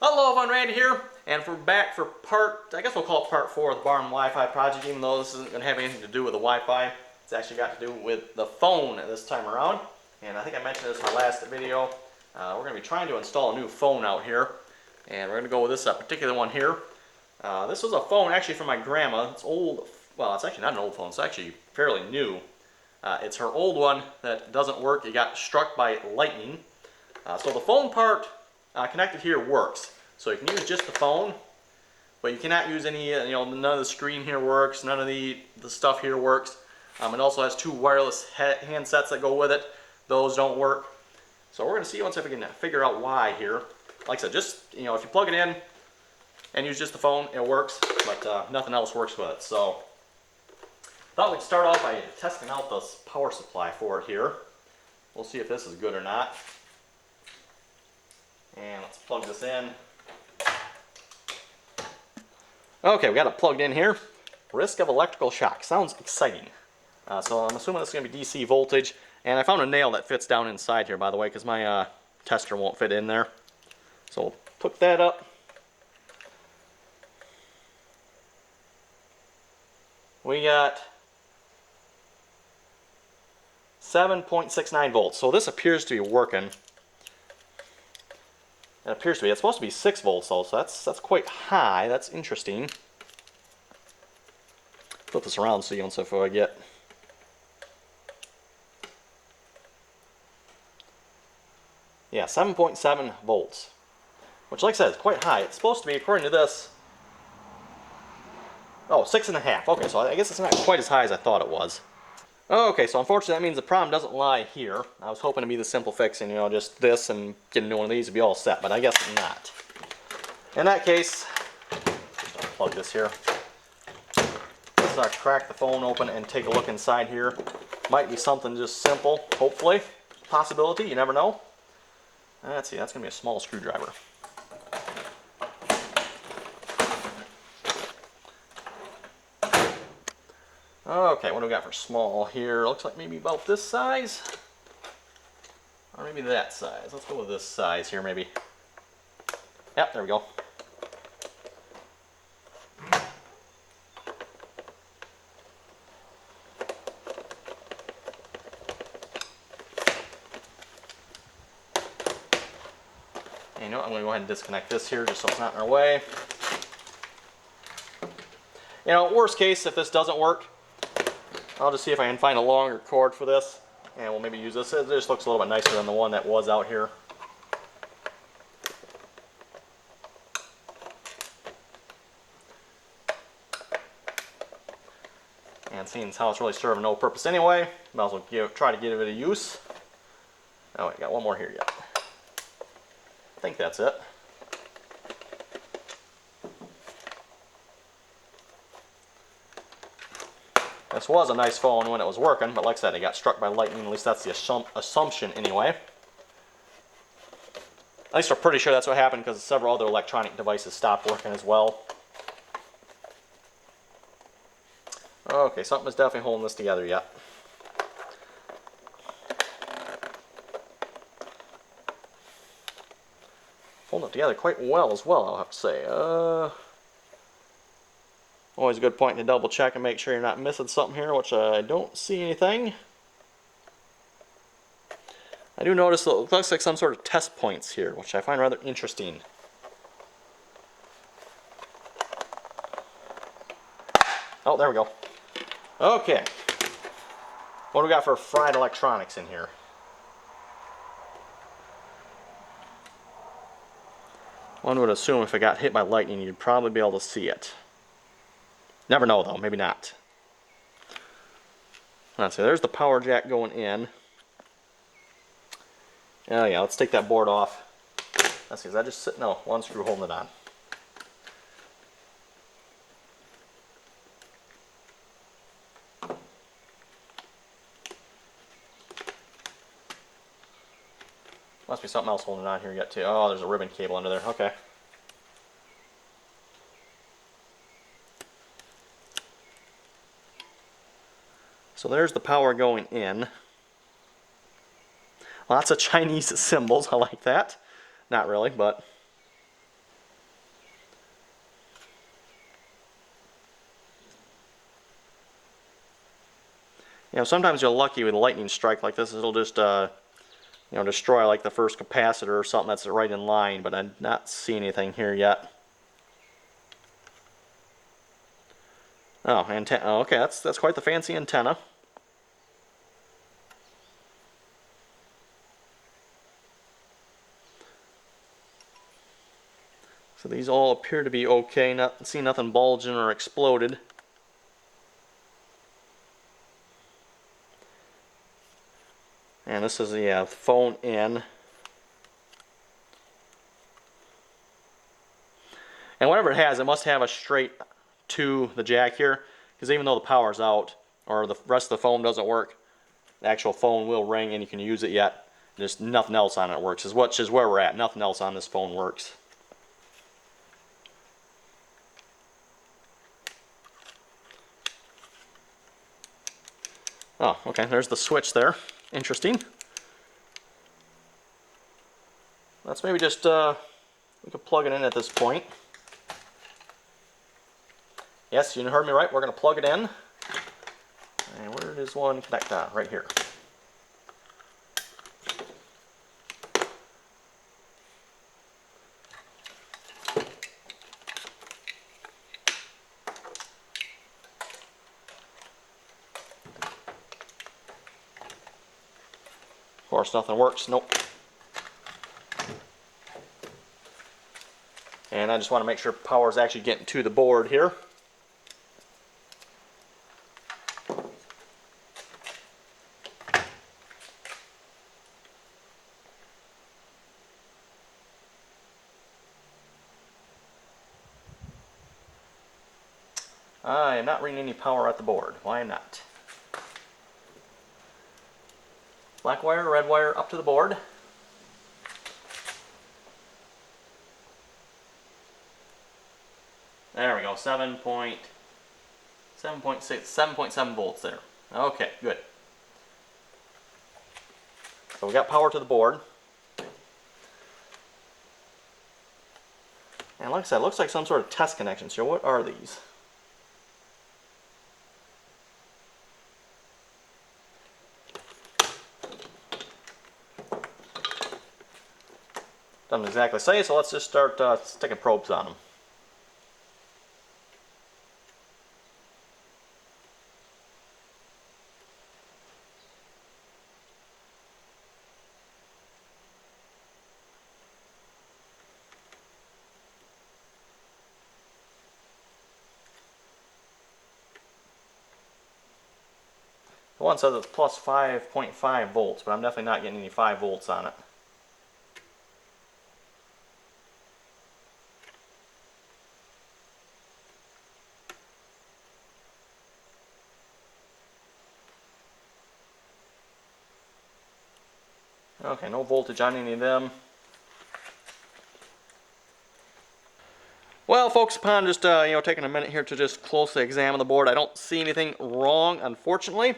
Hello, everyone, Randy here, and we're back for I guess we'll call it part 4 of the barn Wi-Fi project, even though this isn't going to have anything to do with the Wi-Fi. It's actually got to do with the phone this time around, and I think I mentioned this in my last video. We're going to be trying to install a new phone out here, and we're going to go with this particular one here. This was a phone actually from my grandma. It's old, well, it's actually not an old phone, it's actually fairly new. It's her old one that doesn't work. It got struck by lightning. So the phone part connected here works. So you can use just the phone, but you cannot use any, none of the screen here works, none of the stuff here works. It also has 2 wireless handsets that go with it. Those don't work. So we're going to see once if we can figure out why here. Like I said, just, if you plug it in and use just the phone, it works, but nothing else works with it. So thought we'd start off by testing out this power supply for it here. We'll see if this is good or not. And let's plug this in. Okay, we got it plugged in here. Risk of electrical shock. Sounds exciting. So I'm assuming this is going to be DC voltage. And I found a nail that fits down inside here, by the way, because my tester won't fit in there. So we'll put that up. We got 7.69 volts. So this appears to be working. It appears to be. It's supposed to be 6 volts though, so that's quite high. That's interesting. Flip this around so you can see if I get. Yeah, 7.7 volts. Which, like I said, is quite high. It's supposed to be, according to this, 6.5. Okay, so I guess it's not quite as high as I thought it was. Okay, so unfortunately that means the problem doesn't lie here. I was hoping to be the simple fix and, just this and get a new one of these to be all set, but I guess not. In that case, just unplug this here. Let's crack the phone open and take a look inside here. Might be something just simple, hopefully. Possibility, you never know. Let's see, that's going to be a small screwdriver. Okay, what do we got for small here? Looks like maybe about this size. Or maybe that size. Let's go with this size here, maybe. Yep, there we go. And you know what? I'm going to go ahead and disconnect this here just so it's not in our way. Worst case, if this doesn't work, I'll just see if I can find a longer cord for this, and we'll maybe use this. It just looks a little bit nicer than the one that was out here. And seeing as how it's really serving no purpose anyway, might as well try to give it a use. Oh, wait, got one more here yet. I think that's it. This was a nice phone when it was working, but like I said, it got struck by lightning. At least that's the assumption anyway. At least we're pretty sure that's what happened because several other electronic devices stopped working as well. Okay, something is definitely holding this together yet. Holding it together quite well as well, I'll have to say. Always a good point to double check and make sure you're not missing something here, which I don't see anything. I do notice that it looks like some sort of test points here, which I find rather interesting. Oh, there we go. Okay. What do we got for fried electronics in here? One would assume if it got hit by lightning, you'd probably be able to see it. Never know though, maybe not. Let's see, there's the power jack going in. Oh yeah, let's take that board off. Let's see, is that just sitting? No, one screw holding it on. Must be something else holding it on here yet too. Oh, there's a ribbon cable under there, okay. So there's the power going in. Lots of Chinese symbols, I like that. Not really, but You know, sometimes you're lucky with a lightning strike like this. It'll just, you know, destroy like the first capacitor or something that's right in line, but I'm not seeing anything here yet. Oh, antenna. Oh, okay, that's quite the fancy antenna. So these all appear to be okay. Not see nothing bulging or exploded. And this is the phone in. And whatever it has, it must have a straight to the jack here, because even though the power's out or the rest of the phone doesn't work, the actual phone will ring and you can use it yet. Just nothing else on it works, which is where we're at. Nothing else on this phone works. Oh, okay, there's the switch there. Interesting. Let's maybe just, we could plug it in at this point. Yes, you heard me right, we're going to plug it in. And where does one connect on? Right here. Of course, nothing works. Nope. And I just want to make sure power is actually getting to the board here. I am not reading any power at the board. Why not? Black wire, red wire up to the board. There we go, 7.7 volts there. Okay, good. So we got power to the board. And like I said, it looks like some sort of test connection. So what are these? Doesn't exactly say, so let's just start sticking probes on them. The one says it's plus 5.5 volts, but I'm definitely not getting any 5 volts on it. Okay, no voltage on any of them. Well, folks, upon just taking a minute here to just closely examine the board, I don't see anything wrong, unfortunately.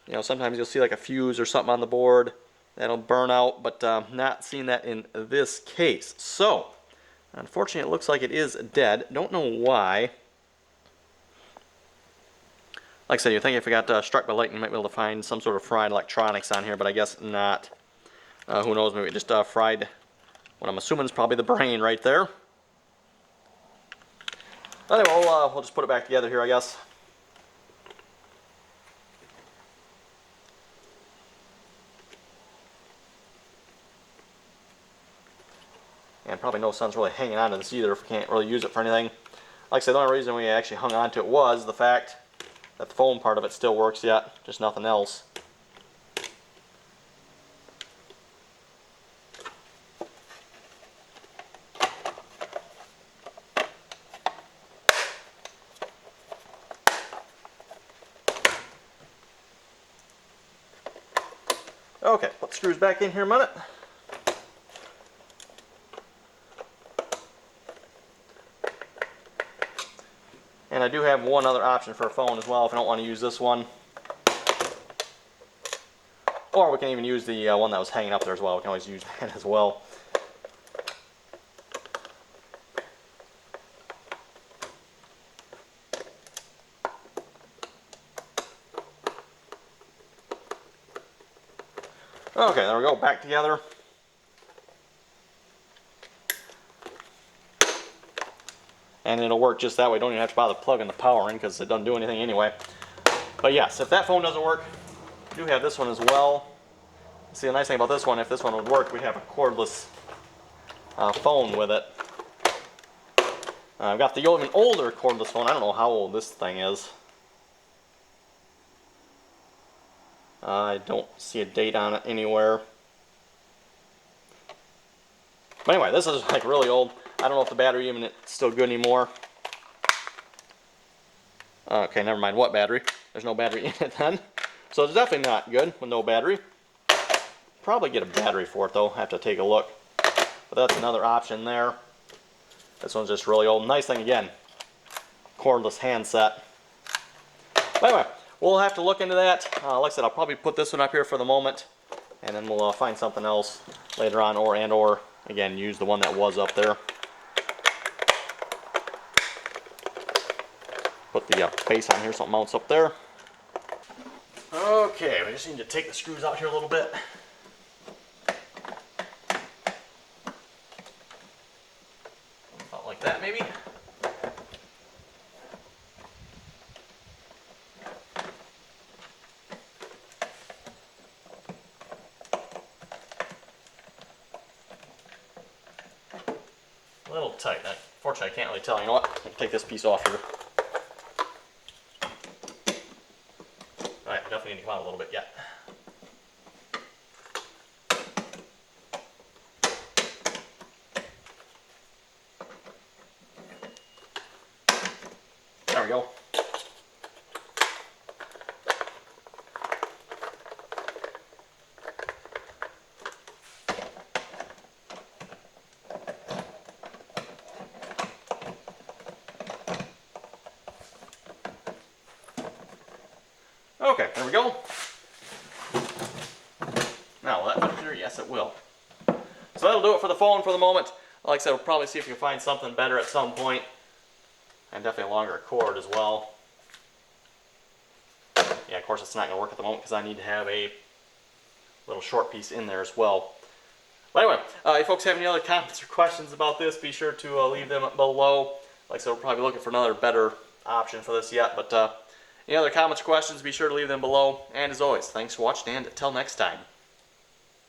You know, sometimes you'll see like a fuse or something on the board that'll burn out, but not seeing that in this case. So, unfortunately, it looks like it is dead. Don't know why. Like I said, you think if it got struck by lightning, you might be able to find some sort of fried electronics on here, but I guess not. Who knows, maybe it just fried what I'm assuming is probably the brain right there. Anyway, we'll just put it back together here, I guess. And probably no sense really hanging on to this either if we can't really use it for anything. Like I said, the only reason we actually hung on to it was the fact that the phone part of it still works yet, just nothing else. Okay, put the screws back in here a minute. And I do have one other option for a phone as well if I don't want to use this one. Or we can even use the one that was hanging up there as well. We can always use that as well. Okay, there we go, back together. And it'll work just that way. Don't even have to bother plugging the power in because it doesn't do anything anyway. But yes, if that phone doesn't work, we do have this one as well. See, the nice thing about this one, if this one would work, we'd have a cordless phone with it. I've got the even older cordless phone. I don't know how old this thing is. I don't see a date on it anywhere. But anyway, this is like really old. I don't know if the battery even is still good anymore. Okay, never mind what battery. There's no battery in it then. So it's definitely not good with no battery. Probably get a battery for it though. I have to take a look. But that's another option there. This one's just really old. Nice thing again, cordless handset. But anyway, we'll have to look into that. Like I said, I'll probably put this one up here for the moment, and then we'll find something else later on, or again use the one that was up there. Put the base on here so it mounts up there. Okay, we just need to take the screws out here a little bit. About like that maybe. A little tight. Unfortunately, I can't really tell. You know what? I can take this piece off here. Alright, definitely need to come out a little bit yet. There we go. Okay, there we go. Now, will that fit here? Yes, it will. So that'll do it for the phone for the moment. Like I said, we'll probably see if we can find something better at some point. And definitely a longer cord as well. Yeah, of course it's not going to work at the moment because I need to have a little short piece in there as well. But anyway, if you folks have any other comments or questions about this, be sure to leave them below. Like I said, we're probably looking for another better option for this yet. But any other comments or questions, be sure to leave them below. And as always, thanks for watching, and until next time.